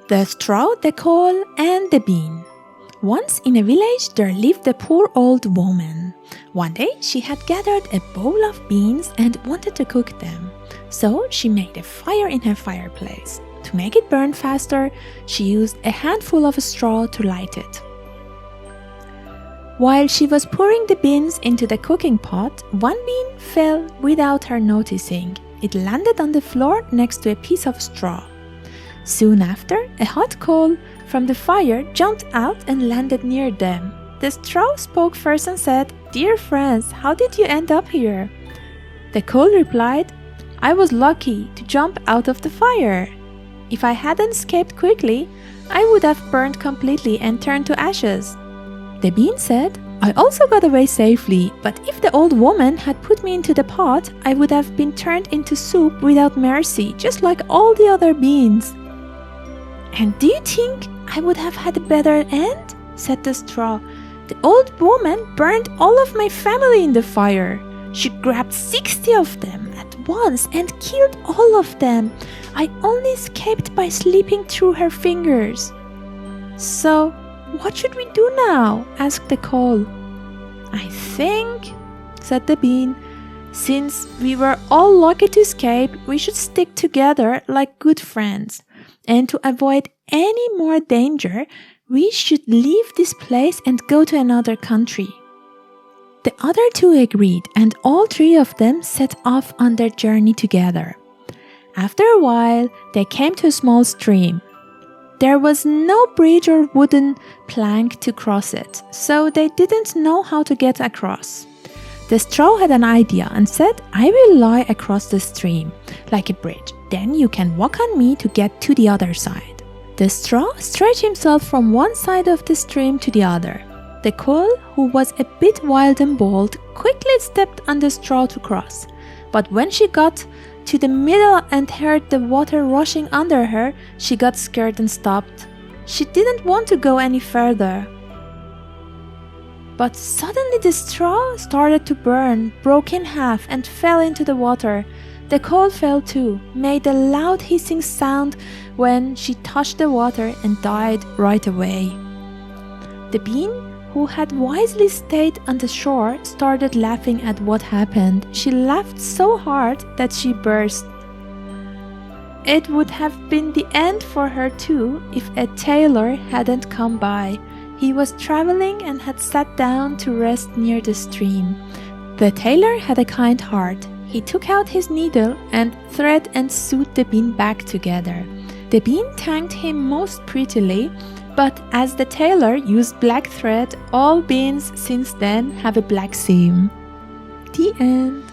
The straw, the coal, and the bean. Once in a village there lived a poor old woman. One day she had gathered a bowl of beans and wanted to cook them. So she made a fire in her fireplace. To make it burn faster, she used a handful of straw to light it. While she was pouring the beans into the cooking pot, one bean fell without her noticing. It landed on the floor next to a piece of straw. Soon after, a hot coal from the fire jumped out and landed near them. The straw spoke first and said, "Dear friends, how did you end up here?" The coal replied, "I was lucky to jump out of the fire. If I hadn't escaped quickly, I would have burned completely and turned to ashes." The bean said, "I also got away safely, but if the old woman had put me into the pot, I would have been turned into soup without mercy, just like all the other beans." "And do you think I would have had a better end?" said the straw. "The old woman burned all of my family in the fire. She grabbed 60 of them at once and killed all of them. I only escaped by slipping through her fingers." "So, what should we do now?" asked the coal. "I think," said the bean, "since we were all lucky to escape, we should stick together like good friends. And to avoid any more danger, we should leave this place and go to another country." The other two agreed, and all three of them set off on their journey together. After a while, they came to a small stream. There was no bridge or wooden plank to cross it, so they didn't know how to get across. The straw had an idea and said, "I will lie across the stream like a bridge. Then you can walk on me to get to the other side." The straw stretched himself from one side of the stream to the other. The coal, who was a bit wild and bold, quickly stepped on the straw to cross. But when she got to the middle and heard the water rushing under her, she got scared and stopped. She didn't want to go any further. But suddenly the straw started to burn, broke in half, and fell into the water. The coal fell too, made a loud hissing sound when she touched the water, and died right away. The bean, who had wisely stayed on the shore, started laughing at what happened. She laughed so hard that she burst. It would have been the end for her too if a tailor hadn't come by. He was traveling and had sat down to rest near the stream. The tailor had a kind heart. He took out his needle and thread and sewed the bean back together. The bean thanked him most prettily, but as the tailor used black thread, all beans since then have a black seam. The end.